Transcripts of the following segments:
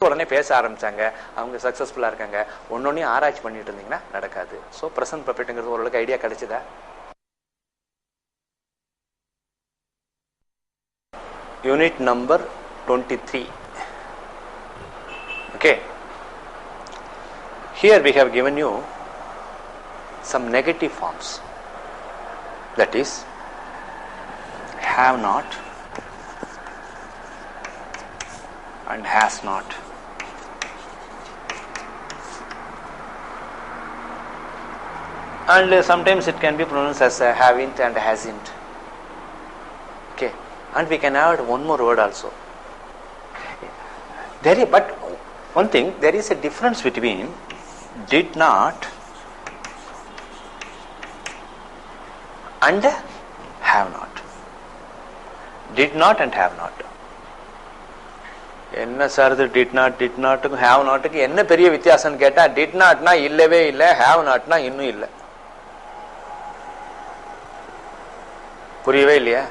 உடனே பேச ஆரம்பிச்சாங்க, அவங்க சக்சஸ்ஃபுல்லா இருக்காங்க. ஒன்னொன்னையும் ஆராய்ச்சி பண்ணிட்டு இருந்தீங்கன்னா நடக்காது. ஸோ பிரசன்ட் பர்ஃபெக்ட்ங்கிறது ஓரளவுக்கு ஐடியா கிடைச்சதா? Unit number 23. Okay. Here we have given you some negative forms. That is, have not and has not. And sometimes it can be pronounced as haven't and hasn't. Okay. And we can add one more word also. But one thing, there is a difference between did not and have not. Did not and have not. என்ன sir இது did நாட்டுக்கும் have நாட்டுக்கு என்ன பெரிய வித்தியாசம் கேட்டா, did நாட்னா இல்லவே இல்லை, ஹேவ் நாட்னா இன்னும் இல்லை. புரியவே இல்லையா?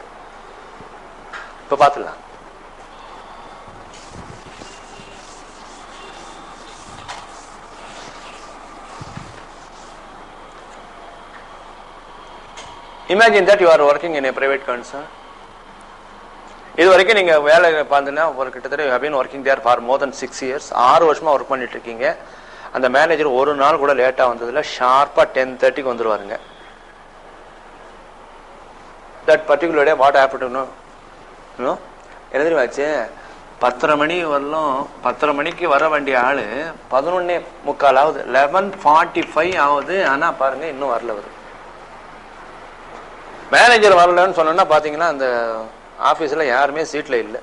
இப்ப பாத்துலாம். Imagine that you are working in a private concern. இது வரைக்கும் நீங்க வேலை பார்த்தீங்கன்னா ஒரு கிட்டத்தட்ட you have been working there for more than 6 years. 6 வருஷமா ஒர்க் பண்ணிட்டு இருக்கீங்க. அந்த மேனேஜர் ஒரு நாள் கூட லேட்டா வந்ததுல ஷார்ப்பா 10:30 வந்துருவாருங்க. That particular day what happened to know? என்ன தெரியுமாச்சு, 10:30 மணி வரலும் 10:30 மணிக்கு வர வேண்டிய ஆளு 11:45 ஆகுது, 11:45 ஆகுது. ஆனா பாருங்க இன்னும் வரல. வரும் மேனேஜர் வரலன்னு சொன்னா பாத்தீங்கன்னா அந்த ஆபீஸ்ல யாருமே சீட்ல இல்லை.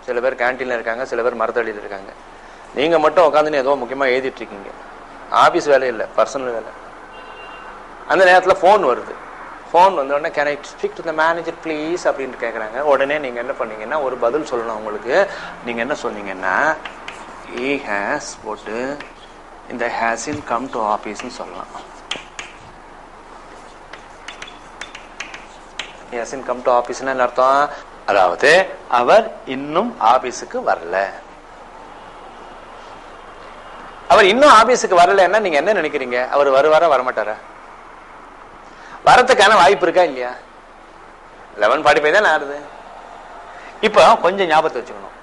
சில பேர் கேன்டீன்ல இருக்காங்க, சில பேர் மரத்தடியில் இருக்காங்க. நீங்க மட்டும் உட்காந்துன்னு ஏதோ முக்கியமா எழுதிட்டு இருக்கீங்க. ஆபீஸ் வேலை இல்லை, பர்சனல் வேலை. அந்த நேரத்தில் ஃபோன் வருது. ஃபோன் வந்த உடனே can I speak to the manager please அப்படின்னு கேட்குறாங்க. உடனே நீங்க என்ன பண்ணீங்கன்னா ஒரு பதில் சொல்லணும். உங்களுக்கு நீங்க என்ன சொன்னீங்கன்னா he has போட்டு இந்த hasn't come to office சொல்லலாம். hasn't come to office என்ன அர்த்தம்? அதாவது அவர் இன்னும் ஆபீஸுக்கு வரல. அவர் இன்னும் ஆபீஸுக்கு வரலன்னா நீங்க என்ன நினைக்கிறீங்க? அவர் வருவாரா வரமாட்டாரா? வரத்துக்கான வாய்ப்பு இருக்கா இல்லையா? 11:45 தான் ஆறுது. இப்ப கொஞ்சம் ஞாபகத்தை வச்சுக்கணும்.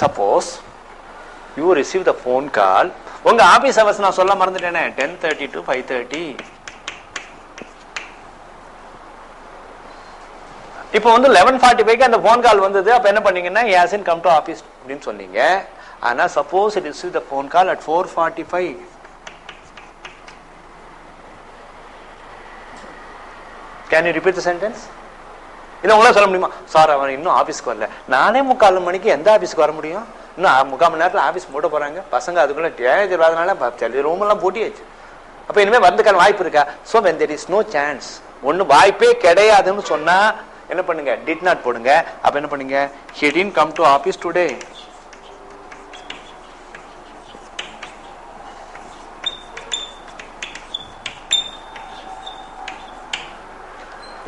Suppose you receive the phone call. உங்க ஆபீஸ் அவர்ஸ் நான் சொல்ல மறந்துட்டேனே, 10:30 to 5:30. இப்போ வந்து 11:45 அந்த போன் கால் வந்தது. அப்ப என்ன பண்ணீங்கன்னா he hasn't come to office அப்படின்னு சொன்னீங்க. ஆனா suppose it received the phone call at 4:45. Can you repeat the sentence? இதை உங்களால சொல்ல முடியுமா? சார் அவன் இன்னும் ஆபீஸ்க்கு வரல. 4:45 மணிக்கு எந்த ஆபீஸ்க்கு வர முடியும்? இன்னும் 3/4 மணி நேரத்தில் ஆபீஸ் மூட போறாங்க. பசங்க அதுக்குள்ள டேஜ் இல்லாதனால ரூம் எல்லாம் பூட்டியாச்சு. அப்ப இனிமே வரதுக்கான வாய்ப்பு இருக்கா? So when there is no chance, ஒன்னும் வாய்ப்பே கிடையாதுன்னு சொன்னா என்ன பண்ணுங்க? did not போடுங்க. அப்ப என்ன பண்ணுங்க? he didn't come to office today.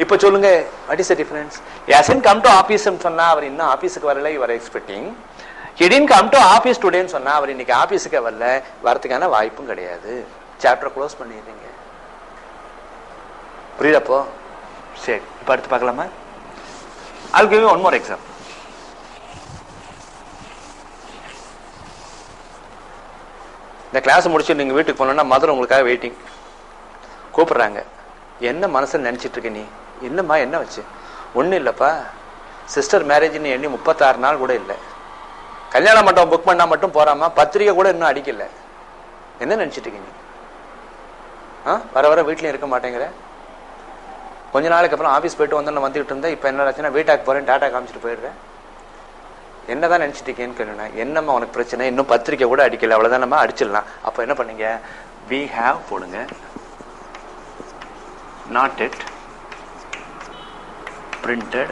இப்ப சொல்லுங்க, what is the difference? he hasn't come to office ன்னு சொன்னா அவர் இன்னும் ஆபீஸ்க்கு வரல, you are expecting. he didn't come to office today ன்னு சொன்னா அவர் இன்னைக்கு ஆபீஸ்க்கு வரல, வரதுக்கான வாய்ப்பும் கிடையாது. சாப்டர் க்ளோஸ் பண்ணிடுறீங்க. புரியுதப்போ? சரி, இப்ப அடுத்து பார்க்கலாமா? I'll give you one more example. இந்த கிளாஸ் முடிச்சு நீங்க வீட்டுக்கு போனோம்னா மதர் உங்களுக்காக வெயிட்டிங். கூப்பிடுறாங்க. என்ன மனசுல நினைச்சிட்டு இருக்க நீ? என்னம்மா என்ன வச்சு? ஒன்னும் இல்லப்பா, சிஸ்டர் மேரேஜ்னு எண்ணி 36 நாள் கூட இல்லை. கல்யாண மண்டபம் புக் பண்ணா மட்டும் போறாமா, பத்திரிகை கூட இன்னும் அடிக்கல. என்ன நினைச்சிட்டு இருக்கீங்க? வர வர வீட்லயும் இருக்க மாட்டேங்கிற. கொஞ்ச நாளைக்கு அப்புறம் ஆபீஸ் போயிட்டு வந்து வந்துட்டு இருந்தேன். இப்ப என்ன ஆச்சுன்னா வீட்டாக்கு போறேன், டாட்டா காமிச்சிட்டு போயிடுறேன். என்னதான் நினைச்சிட்டு இருக்கேன்னு கேளுனா, என்னம்மா உனக்கு பிரச்சனை? இன்னும் பத்திரிக்கை கூட அடிக்கல, அவ்வளவுதான், நம்ம அடிச்சிடலாம். அப்ப என்ன பண்ணீங்க? we have போடுங்க, not yet printed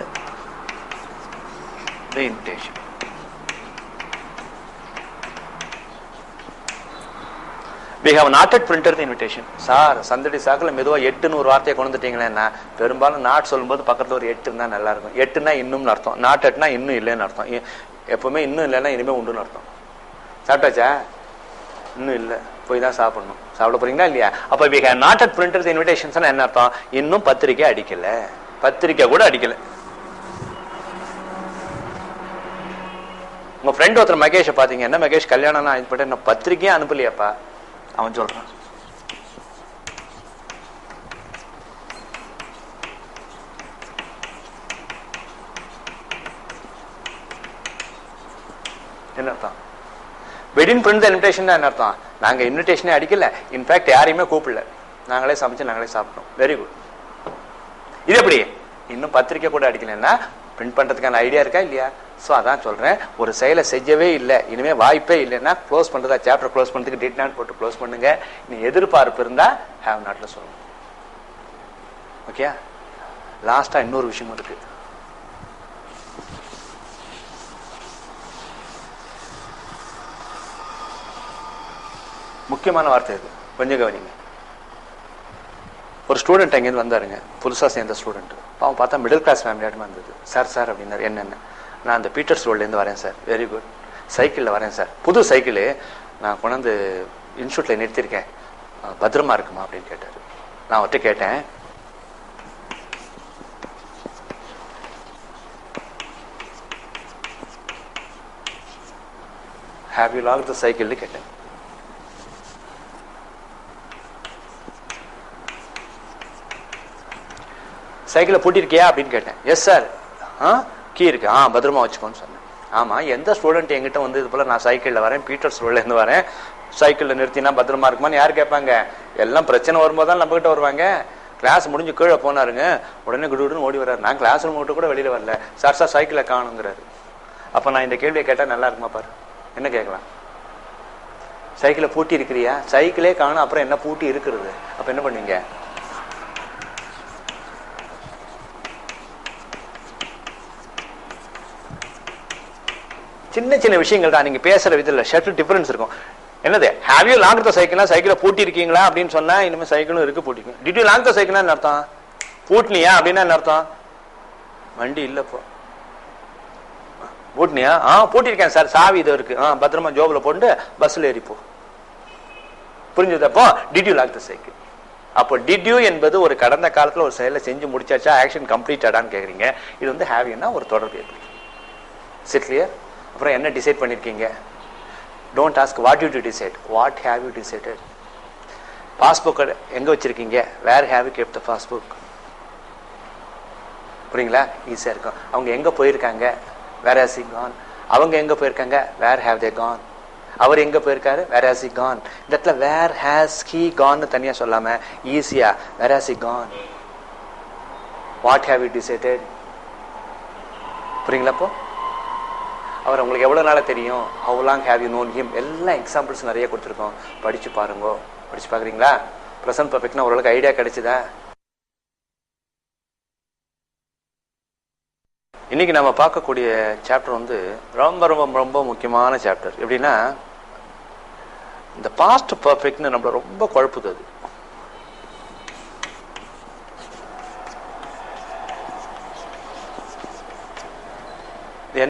the invitation. We have not yet printed the invitation. Sir சந்தடி சாக்கில் மெதுவா 8ன்னு ஒரு வார்த்தையை கொண்டு வந்துட்டீங்களேன்னா, பெரும்பாலும் நாட் சொல்லும்போது பக்கத்துல ஒரு 8 இருந்தா நல்லா இருக்கும். 8னா இன்னும் அர்த்தம், நாட் 8னா இன்னும் இல்லைன்னு அர்த்தம். எப்பவுமே இன்னும் இல்லைன்னா இனிமே உண்டுன்னு அர்த்தம். சாப்பிட்டாச்சா? இன்னும் இல்லை, போய் தான் சாப்பிடணும். சாப்பிட போறீங்களா இல்லையா? அப்ப we have not yet printed the invitations என்ன அர்த்தம்? இன்னும் பத்திரிக்கை அடிக்கல, பத்திரிக்கை கூட அடிக்கல. உங்க ஃப்ரெண்ட் ஒருத்தர் மகேஷ பாத்தீங்க, என்ன மகேஷ் கல்யாணம் ஆயிட்டு என்ன பத்திரிக்கையே அனுப்பலையாப்பா அவன் சொல்றான். என்ன அர்த்தம்? வெட்டிங் பிரிண்ட் இன்விடேஷன் தான் என்ன அர்த்தம்? நாங்க இன்விடேஷனே அடிக்கல, இன்ஃபேக்ட் யாரையுமே கூப்பிடல, நாங்களே சமைச்சு நாங்களே சாப்பிட்டோம். Very good. இது எப்படி? இன்னும் பத்திரிக்கை கூட அடிக்கலன்னா பிரிண்ட் பண்றதுக்கான ஐடியா இருக்கா இல்லையா? ஸோ அதான் சொல்றேன், ஒரு செயலை செய்யவே இல்லை, இனிமே வாய்ப்பே இல்லைன்னா க்ளோஸ் பண்றதா, சாப்டர் க்ளோஸ் பண்றதுக்கு டிட் நாட் போட்டு க்ளோஸ் பண்ணுங்க. நீ எதிர்பார்ப்பு இருந்தா ஹேவ் நாட்ல சொல்லணும். ஓகே, லாஸ்டா இன்னொரு விஷயம் இருக்கு. முக்கியமான வார்த்தை இது, கொஞ்சம் கவனிங்க. ஒரு ஸ்டூடெண்ட் அங்கேருந்து வந்தாருங்க, புதுசாக சேர்ந்த ஸ்டூடெண்ட். அவன் பார்த்தா மிடில் கிளாஸ் ஃபேமிலியாட்டமாக இருந்தது. சார் சார் அப்படின்னாரு. என்னென்ன? நான் அந்த பீட்டர்ஸ் ரோட்லேருந்து வரேன் சார். Very good. சைக்கிளில் வரேன் சார், புது சைக்கிளு நான் கொண்டாந்து இன்ஸ்டியூட்டில் நிறுத்தியிருக்கேன், பத்திரமா இருக்குமா அப்படின்னு கேட்டார். நான் அவர்கிட்ட கேட்டேன், ஹேவ் யூ லாக்ட் த சைக்கிள்னு கேட்டேன். சைக்கிளை பூட்டிருக்கியா அப்படின்னு கேட்டேன். Yes sir. கீ இருக்கு, பத்திரமா வச்சுக்கோன்னு சொன்னேன். ஆமா, எந்த ஸ்டூடெண்ட் என்கிட்ட வந்து இது போல நான் சைக்கிள்ல வரேன், பீட்டர்ஸ் ரோட்ல இருந்து வரேன், சைக்கிள்ல நிறுத்தினா பத்திரமா இருக்குமான்னு யார் கேட்பாங்க? எல்லாம் பிரச்சனை வரும்போது தான் நம்ம கிட்ட வருவாங்க. கிளாஸ் முடிஞ்சு கீழே போனாருங்க, உடனே குடுன்னு ஓடி வர்றாரு. நான் கிளாஸ் ரூம் விட்டு கூட வெளியில வரல, சார் சார் சைக்கிளை காணுங்கிறாரு. அப்ப நான் இந்த கேள்வியை கேட்டா நல்லா இருக்குமா பாரு? என்ன கேட்கலாம்? சைக்கிளை பூட்டி இருக்கிறியா? சைக்கிளே காணும், அப்புறம் என்ன பூட்டி இருக்கிறது? அப்ப என்ன பண்ணுவீங்க? சின்ன சின்ன விஷயங்கள் தான், நீங்க பேசுற விதத்துல ஷர்ட் டிஃபரன்ஸ் இருக்கும். என்னது? ஹேவ் யூ லாக்ட் த சைக்கிள்னா சைக்கிளை பூட்டி இருக்கீங்களா அப்படின்னு சொன்னா இனிமே சைக்கிளும் இருக்கு பூட்டிக்கும். டிட் யூ லாக் த சைக்கிள்னா என்ன அர்த்தம்? பூட்டினியா அப்படின்னா என்ன அர்த்தம்? வண்டி இல்லப்போ பூட்டினியா? பூட்டிருக்கேன் சார், சாவி இது இருக்கு, பத்திரமா ஜோப்ல போட்டு பஸ்ல ஏறிப்போ. புரிஞ்சது? அப்போ did you lock the cycle. அப்போ டிட் யூ என்பது ஒரு கடந்த காலத்துல ஒரு செயலை செஞ்சு முடிச்சாச்சா, ஆக்ஷன் கம்ப்ளீட்டடான்னு கேக்குறீங்க. இது வந்து ஹேவ் யூனா ஒரு தொடர்பு ஏற்படுது. Is clear? அப்புறம் என்ன டிசைட் பண்ணிருக்கீங்க? Don't ask what you do decide, what have you decided. Passbook எங்க வச்சிருக்கீங்க? Where have you kept the passbook. புரியுங்களா? ஈஸியா இருக்கும். அவங்க எங்க போயிருக்காங்க? Where has he gone. அவங்க எங்க போயிருக்காங்க? வேர் ஹேவ் தே கான். அவர் எங்க போயிருக்காரு? Where has he gone. இந்த இடத்துல வேர் ஹேஸ் ஹி கான் தனியா சொல்லாம ஈஸியா where has he gone, what have you decided. புரியுங்களா? அப்போ அவர் உங்களுக்கு எவ்வளவு நாளா தெரியும்? how long have you known him? எல்லாம் எக்ஸாம்பிள்ஸ் நிறைய கொடுத்துருக்கோம், படிச்சு பாருங்க. படிச்சு பாக்குறீங்களா? பிரசன்ட் பர்ஃபெக்ட்னா ஓரளவுக்கு ஐடியா கிடைச்சுதா? இன்னைக்கு நம்ம பார்க்கக்கூடிய சாப்டர் வந்து ரொம்ப ரொம்ப ரொம்ப முக்கியமான சாப்டர். எப்படின்னா, இந்த பாஸ்ட் பர்ஃபெக்ட்னு நம்மள ரொம்ப குழப்புது. அது